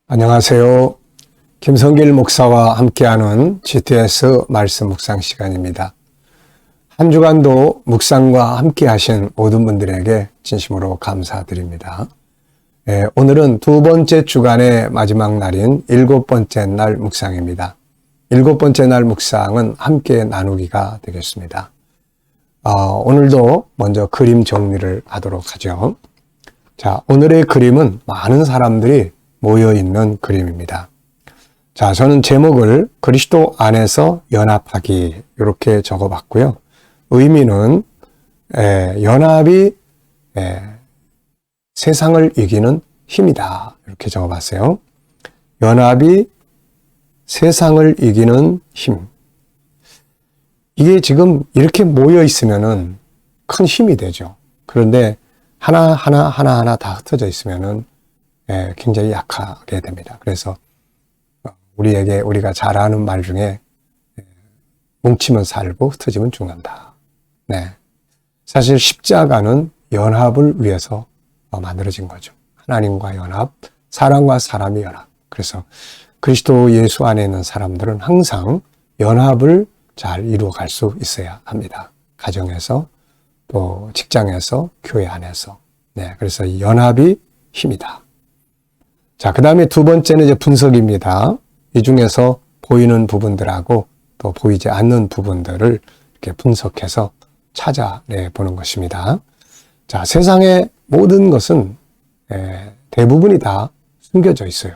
안녕하세요. 김성길 목사와 함께하는 GTS 말씀 묵상 시간입니다. 한 주간도 묵상과 함께 하신 모든 분들에게 진심으로 감사드립니다. 오늘은 두 번째 주간의 마지막 날인 7번째 날 묵상입니다. 7번째 날 묵상은 함께 나누기가 되겠습니다. 오늘도 먼저 그림 정리를 하도록 하죠. 자, 오늘의 그림은 많은 사람들이 모여있는 그림입니다. 자, 저는 제목을 그리스도 안에서 연합하기 이렇게 적어봤고요. 의미는 연합이 세상을 이기는 힘이다 이렇게 적어봤어요. 연합이 세상을 이기는 힘. 이게 지금 이렇게 모여 있으면은 큰 힘이 되죠. 그런데 하나하나 다 흩어져 있으면은 굉장히 약하게 됩니다. 그래서 우리가 잘 아는 말 중에 뭉치면 살고 흩어지면 죽는다. 네. 사실 십자가는 연합을 위해서 만들어진 거죠. 하나님과 연합, 사람과 사람의 연합. 그래서 그리스도 예수 안에 있는 사람들은 항상 연합을 잘 이루어갈 수 있어야 합니다. 가정에서, 또 직장에서, 교회 안에서. 네. 그래서 이 연합이 힘이다. 자, 그 다음에 두 번째는 이제 분석입니다. 이 중에서 보이는 부분들하고 또 보이지 않는 부분들을 이렇게 분석해서 찾아내보는 것입니다. 자, 세상의 모든 것은 대부분이 다 숨겨져 있어요.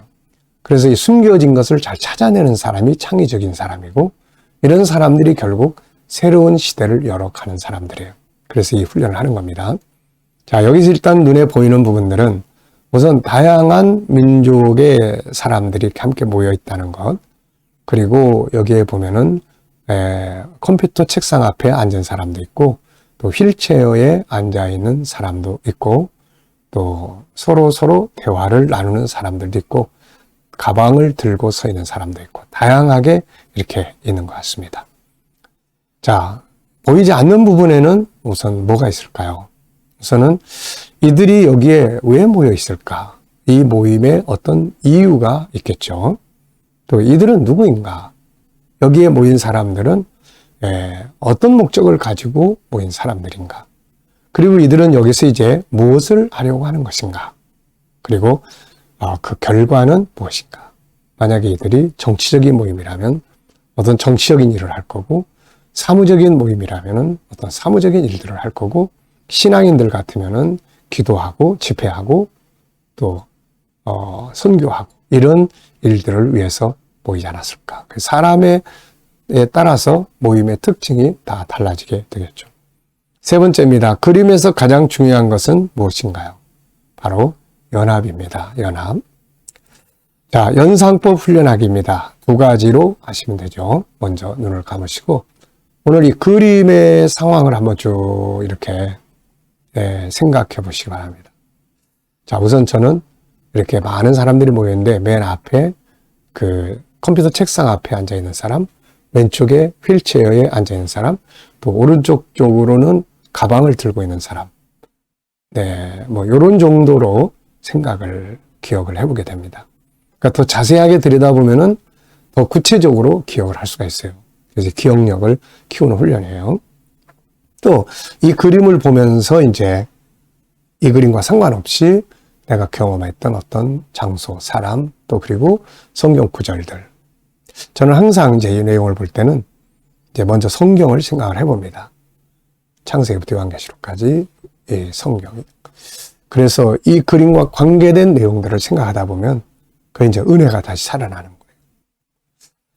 그래서 이 숨겨진 것을 잘 찾아내는 사람이 창의적인 사람이고, 이런 사람들이 결국 새로운 시대를 열어가는 사람들이에요. 그래서 이 훈련을 하는 겁니다. 자, 여기서 일단 눈에 보이는 부분들은 우선 다양한 민족의 사람들이 이렇게 함께 모여 있다는 것, 그리고 여기에 보면은 컴퓨터 책상 앞에 앉은 사람도 있고, 또 휠체어에 앉아 있는 사람도 있고, 또 서로 대화를 나누는 사람들도 있고, 가방을 들고 서 있는 사람도 있고, 다양하게 이렇게 있는 것 같습니다. 자, 보이지 않는 부분에는 우선 뭐가 있을까요? 우선은 이들이 여기에 왜 모여 있을까? 이 모임에 어떤 이유가 있겠죠. 또 이들은 누구인가? 여기에 모인 사람들은 어떤 목적을 가지고 모인 사람들인가? 그리고 이들은 여기서 이제 무엇을 하려고 하는 것인가? 그리고 그 결과는 무엇인가? 만약에 이들이 정치적인 모임이라면 어떤 정치적인 일을 할 거고, 사무적인 모임이라면 어떤 사무적인 일들을 할 거고, 신앙인들 같으면은 기도하고 집회하고 또 선교하고 이런 일들을 위해서 모이지 않았을까. 사람에 따라서 모임의 특징이 다 달라지게 되겠죠. 세 번째입니다. 그림에서 가장 중요한 것은 무엇인가요? 바로 연합입니다. 연합. 자, 연상법 훈련하기입니다. 두 가지로 하시면 되죠. 먼저 눈을 감으시고 오늘 이 그림의 상황을 한번 쭉 이렇게 생각해 보시기 바랍니다. 자, 우선 저는 이렇게 많은 사람들이 모였는데 맨 앞에 그 컴퓨터 책상 앞에 앉아 있는 사람, 왼쪽에 휠체어에 앉아 있는 사람, 또 오른쪽 쪽으로는 가방을 들고 있는 사람. 네, 뭐 이런 정도로 기억을 해보게 됩니다. 그러니까 더 자세하게 들여다보면은 더 구체적으로 기억을 할 수가 있어요. 그래서 기억력을 키우는 훈련이에요. 또 이 그림을 보면서 이제 이 그림과 상관없이 내가 경험했던 어떤 장소, 사람, 또 그리고 성경 구절들. 저는 항상 이제 이 내용을 볼 때는 이제 먼저 성경을 생각을 해봅니다. 창세기부터 요한계시록까지 이 성경. 그래서 이 그림과 관계된 내용들을 생각하다 보면 그 이제 은혜가 다시 살아나는 거예요.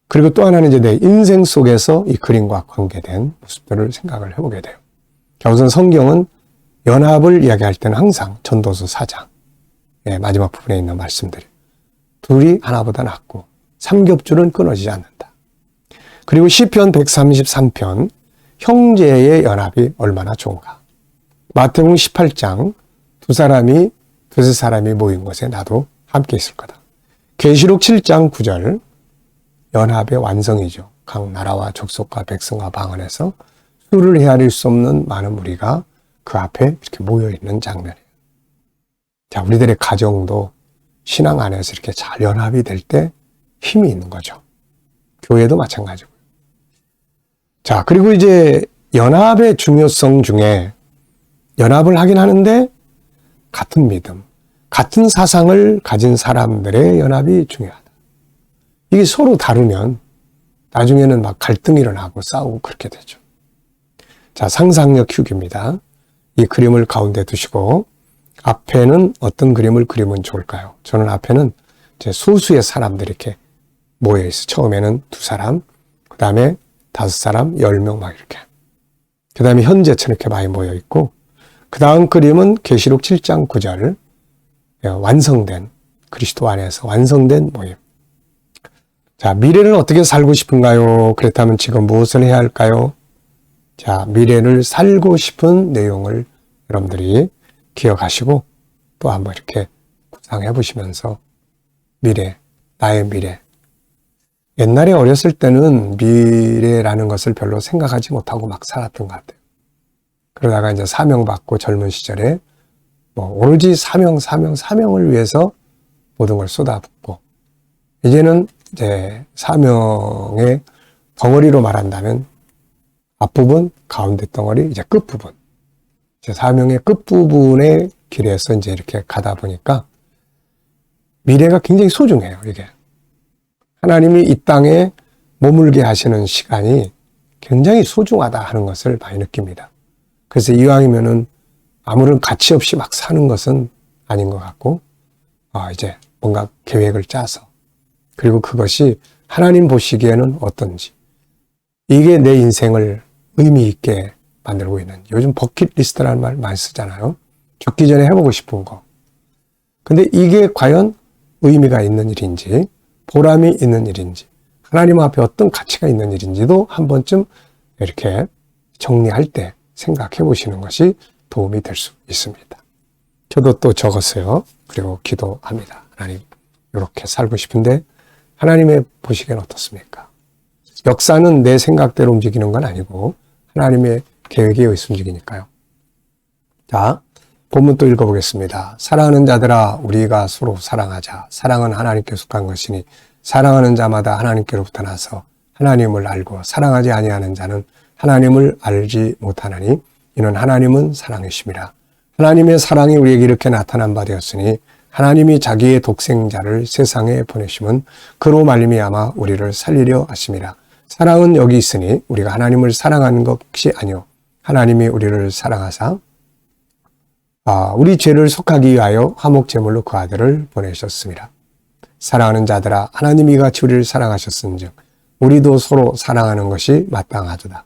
그리고 또 하나는 이제 내 인생 속에서 이 그림과 관계된 모습들을 생각을 해보게 돼요. 우선 성경은 연합을 이야기할 때는 항상 전도서 4장 마지막 부분에 있는 말씀들이 둘이 하나보다 낫고 삼겹줄은 끊어지지 않는다. 그리고 시편 133편 형제의 연합이 얼마나 좋은가. 마태복음 18장 두세 사람이 모인 곳에 나도 함께 있을 거다. 계시록 7장 9절 연합의 완성이죠. 각 나라와 족속과 백성과 방언에서 수를 헤아릴 수 없는 많은 무리가 그 앞에 이렇게 모여있는 장면이에요. 자, 우리들의 가정도 신앙 안에서 이렇게 잘 연합이 될 때 힘이 있는 거죠. 교회도 마찬가지고요. 자, 그리고 이제 연합의 중요성 중에 연합을 하긴 하는데 같은 믿음, 같은 사상을 가진 사람들의 연합이 중요하다. 이게 서로 다르면 나중에는 막 갈등이 일어나고 싸우고 그렇게 되죠. 자, 상상력 휴기입니다. 이 그림을 가운데 두시고 앞에는 어떤 그림을 그리면 좋을까요? 저는 앞에는 이제 소수의 사람들이 이렇게 모여 있어. 처음에는 2사람, 그 다음에 5사람, 10명 막 이렇게. 그 다음에 현재처럼 이렇게 많이 모여 있고, 그 다음 그림은 계시록 7장 9절, 완성된, 그리스도 안에서 완성된 모임. 자, 미래를 어떻게 살고 싶은가요? 그렇다면 지금 무엇을 해야 할까요? 자, 미래를 살고 싶은 내용을 여러분들이 기억하시고 또 한번 이렇게 구상해 보시면서 미래, 나의 미래. 옛날에 어렸을 때는 미래라는 것을 별로 생각하지 못하고 막 살았던 것 같아요. 그러다가 이제 사명받고 젊은 시절에 오로지 사명을 위해서 모든 걸 쏟아붓고 이제는 이제 사명의 덩어리로 말한다면 앞부분, 가운데 덩어리, 이제 끝부분. 이제 사명의 끝부분의 길에서 이제 이렇게 가다 보니까 미래가 굉장히 소중해요, 이게. 하나님이 이 땅에 머물게 하시는 시간이 굉장히 소중하다 하는 것을 많이 느낍니다. 그래서 이왕이면은 아무런 가치 없이 막 사는 것은 아닌 것 같고, 이제 뭔가 계획을 짜서, 그리고 그것이 하나님 보시기에는 어떤지, 이게 내 인생을 의미 있게 만들고 있는, 요즘 버킷리스트라는 말 많이 쓰잖아요. 죽기 전에 해보고 싶은 거. 근데 이게 과연 의미가 있는 일인지, 보람이 있는 일인지, 하나님 앞에 어떤 가치가 있는 일인지도 한 번쯤 이렇게 정리할 때 생각해 보시는 것이 도움이 될 수 있습니다. 저도 또 적었어요. 그리고 기도합니다. 하나님, 이렇게 살고 싶은데 하나님의 보시기엔 어떻습니까? 역사는 내 생각대로 움직이는 건 아니고 하나님의 계획에 의해서 움직이니까요. 자, 본문 또 읽어보겠습니다. 사랑하는 자들아, 우리가 서로 사랑하자. 사랑은 하나님께 속한 것이니 사랑하는 자마다 하나님께로부터 나서 하나님을 알고 사랑하지 아니하는 자는 하나님을 알지 못하나니 이는 하나님은 사랑이심이라. 하나님의 사랑이 우리에게 이렇게 나타난 바 되었으니 하나님이 자기의 독생자를 세상에 보내심은 그로 말미암아 우리를 살리려 하심이라. 사랑은 여기 있으니 우리가 하나님을 사랑하는 것이 아니요 하나님이 우리를 사랑하사 우리 죄를 속하기 위하여 화목 제물로 그 아들을 보내셨습니다. 사랑하는 자들아, 하나님이 같이 우리를 사랑하셨은즉 우리도 서로 사랑하는 것이 마땅하도다.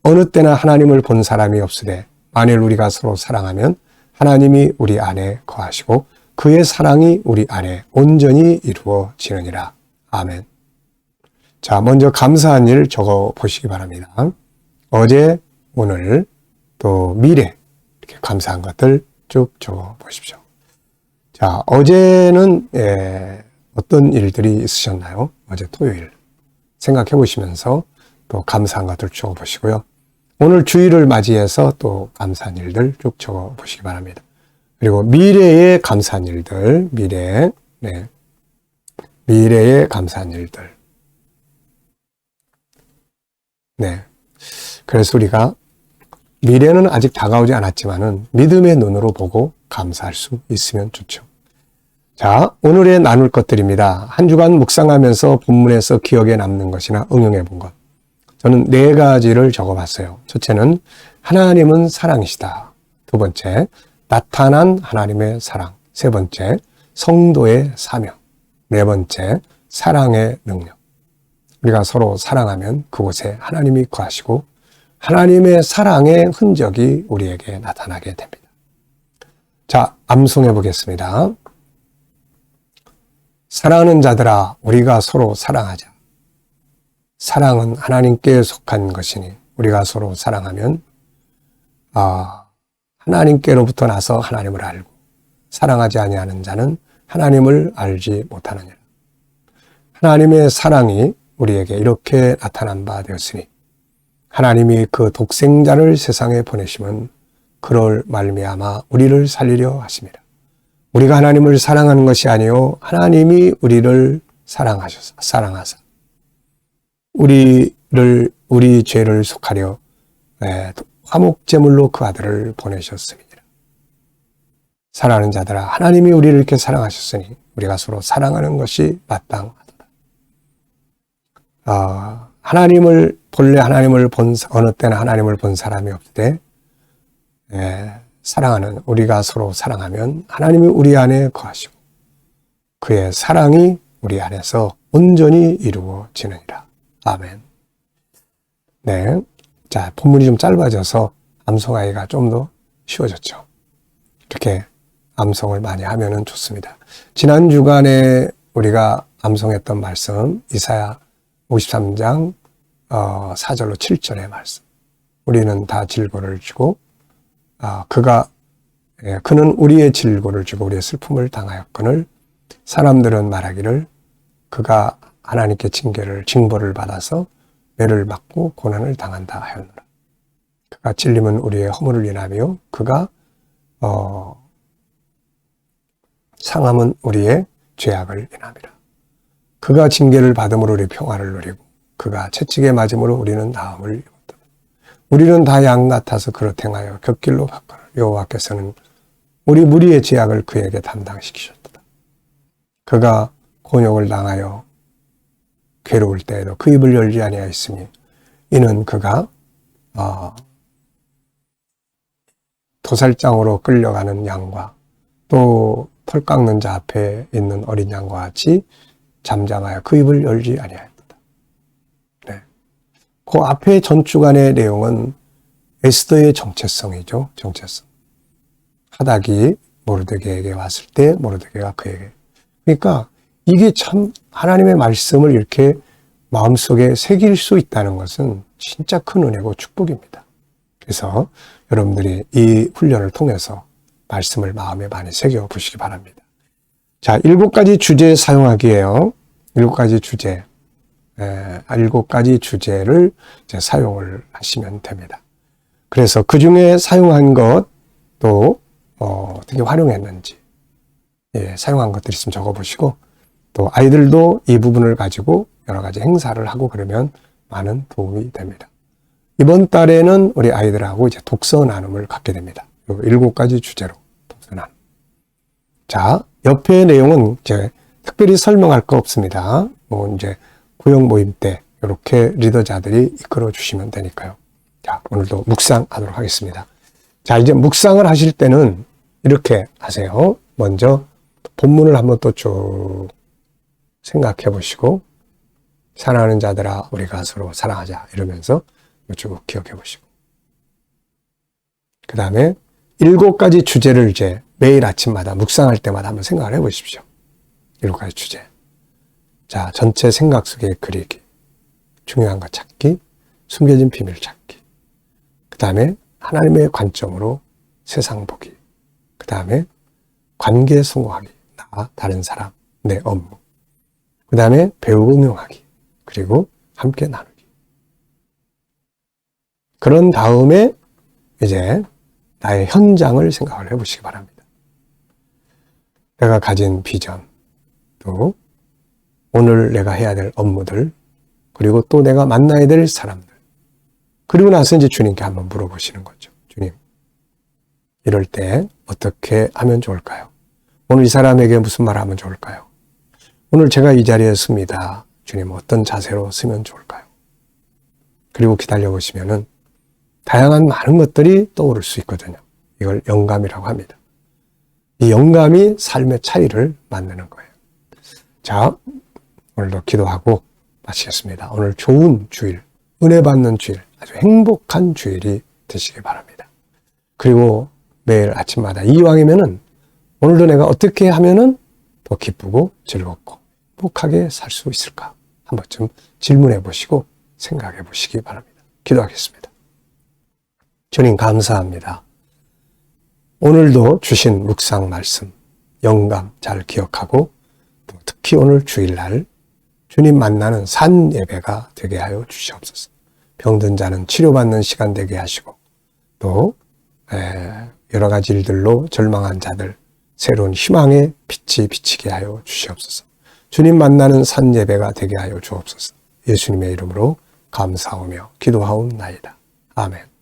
어느 때나 하나님을 본 사람이 없으되 만일 우리가 서로 사랑하면 하나님이 우리 안에 거하시고 그의 사랑이 우리 안에 온전히 이루어지느니라. 아멘. 자, 먼저 감사한 일 적어 보시기 바랍니다. 어제, 오늘, 또 미래 이렇게 감사한 것들 쭉 적어 보십시오. 자, 어제는 어떤 일들이 있으셨나요? 어제 토요일 생각해 보시면서 또 감사한 것들 적어 보시고요. 오늘 주일을 맞이해서 또 감사한 일들 쭉 적어 보시기 바랍니다. 그리고 미래에 감사한 일들, 미래에 감사한 일들. 네. 그래서 우리가 미래는 아직 다가오지 않았지만은 믿음의 눈으로 보고 감사할 수 있으면 좋죠. 자, 오늘의 나눌 것들입니다. 한 주간 묵상하면서 본문에서 기억에 남는 것이나 응용해 본 것. 저는 4가지를 적어봤어요. 첫째는 하나님은 사랑이시다. 두 번째, 나타난 하나님의 사랑. 세 번째, 성도의 사명. 네 번째, 사랑의 능력. 우리가 서로 사랑하면 그곳에 하나님이 거하시고 하나님의 사랑의 흔적이 우리에게 나타나게 됩니다. 자, 암송해 보겠습니다. 사랑하는 자들아, 우리가 서로 사랑하자. 사랑은 하나님께 속한 것이니 우리가 서로 사랑하면 하나님께로부터 나서 하나님을 알고 사랑하지 아니하는 자는 하나님을 알지 못하느니라. 하나님의 사랑이 우리에게 이렇게 나타난 바 되었으니 하나님이 그 독생자를 세상에 보내시면 그를 말미암아 우리를 살리려 하심이라. 우리가 하나님을 사랑하는 것이 아니요 하나님이 우리를 사랑하사 우리 죄를 속하려 화목제물로 그 아들을 보내셨습니다. 사랑하는 자들아, 하나님이 우리를 이렇게 사랑하셨으니 우리가 서로 사랑하는 것이 마땅하다. 본래 하나님을 본, 어느 때나 하나님을 본 사람이 없을 때, 우리가 서로 사랑하면 하나님이 우리 안에 거하시고, 그의 사랑이 우리 안에서 온전히 이루어지느니라. 아멘. 네. 자, 본문이 좀 짧아져서 암송하기가 좀 더 쉬워졌죠. 이렇게 암송을 많이 하면은 좋습니다. 지난 주간에 우리가 암송했던 말씀, 이사야 53장 4절로 7절의 말씀. 우리는 다 질고를 지고 그는 우리의 질고를 지고 우리의 슬픔을 당하였거늘 사람들은 말하기를 그가 하나님께 징벌을 받아서 매를 맞고 고난을 당한다 하였노라. 그가 찔림은 우리의 허물을 인하며 그가 상함은 우리의 죄악을 인함이라. 그가 징계를 받음으로 우리 평화를 누리고 그가 채찍에 맞음으로 우리는 나음을 입었다. 우리는 다 양 같아서 그릇 행하여 곁길로 갔거늘 여호와께서는 우리 무리의 죄악을 그에게 담당시키셨다. 그가 곤욕을 당하여 괴로울 때에도 그 입을 열지 아니하였으니 이는 그가 도살장으로 끌려가는 양과 또 털 깎는 자 앞에 있는 어린 양과 같이 잠잠하여 그 입을 열지 아니하였다. 네. 그 앞에 전주간의 내용은 에스더의 정체성이죠. 정체성. 하닥이 모르드게에게 왔을 때 모르드게가 그에게. 그러니까 이게 참 하나님의 말씀을 이렇게 마음속에 새길 수 있다는 것은 진짜 큰 은혜고 축복입니다. 그래서 여러분들이 이 훈련을 통해서 말씀을 마음에 많이 새겨 보시기 바랍니다. 자, 7가지 주제 사용하기예요. 7가지 주제. 7가지 주제를 이제 사용을 하시면 됩니다. 그래서 그 중에 사용한 것도 어떻게 활용했는지 사용한 것들 있으면 적어보시고 또 아이들도 이 부분을 가지고 여러 가지 행사를 하고 그러면 많은 도움이 됩니다. 이번 달에는 우리 아이들하고 이제 독서 나눔을 갖게 됩니다. 7가지 주제로 독서 나눔. 자, 옆에 내용은 이제 특별히 설명할 거 없습니다. 이제 구역 모임 때 이렇게 리더자들이 이끌어 주시면 되니까요. 자, 오늘도 묵상하도록 하겠습니다. 자, 이제 묵상을 하실 때는 이렇게 하세요. 먼저 본문을 한번 또 쭉 생각해 보시고 사랑하는 자들아 우리가 서로 사랑하자 이러면서 쭉 기억해 보시고 그 다음에 7가지 주제를 이제 매일 아침마다 묵상할 때마다 한번 생각을 해 보십시오. 7가지 주제. 자, 전체 생각 속에 그리기, 중요한 것 찾기, 숨겨진 비밀 찾기. 그 다음에 하나님의 관점으로 세상 보기. 그 다음에 관계 성공하기. 나, 다른 사람, 내 업무. 그 다음에 배우고 응용하기. 그리고 함께 나누기. 그런 다음에 이제 나의 현장을 생각을 해보시기 바랍니다. 내가 가진 비전, 또 오늘 내가 해야 될 업무들, 그리고 또 내가 만나야 될 사람들. 그리고 나서 이제 주님께 한번 물어보시는 거죠. 주님, 이럴 때 어떻게 하면 좋을까요? 오늘 이 사람에게 무슨 말 하면 좋을까요? 오늘 제가 이 자리에 섭니다. 주님, 어떤 자세로 쓰면 좋을까요? 그리고 기다려보시면은 다양한 많은 것들이 떠오를 수 있거든요. 이걸 영감이라고 합니다. 이 영감이 삶의 차이를 만드는 거예요. 자, 오늘도 기도하고 마치겠습니다. 오늘 좋은 주일, 은혜 받는 주일, 아주 행복한 주일이 되시기 바랍니다. 그리고 매일 아침마다 이왕이면은 오늘도 내가 어떻게 하면은 더 기쁘고 즐겁고 행복하게 살 수 있을까? 한 번쯤 질문해 보시고 생각해 보시기 바랍니다. 기도하겠습니다. 주님 감사합니다. 오늘도 주신 묵상 말씀, 영감 잘 기억하고 또 특히 오늘 주일날 주님 만나는 산 예배가 되게 하여 주시옵소서. 병든 자는 치료받는 시간 되게 하시고 또 여러 가지 일들로 절망한 자들 새로운 희망의 빛이 비치게 하여 주시옵소서. 주님 만나는 산 예배가 되게 하여 주옵소서. 예수님의 이름으로 감사하며 기도하옵나이다. 아멘.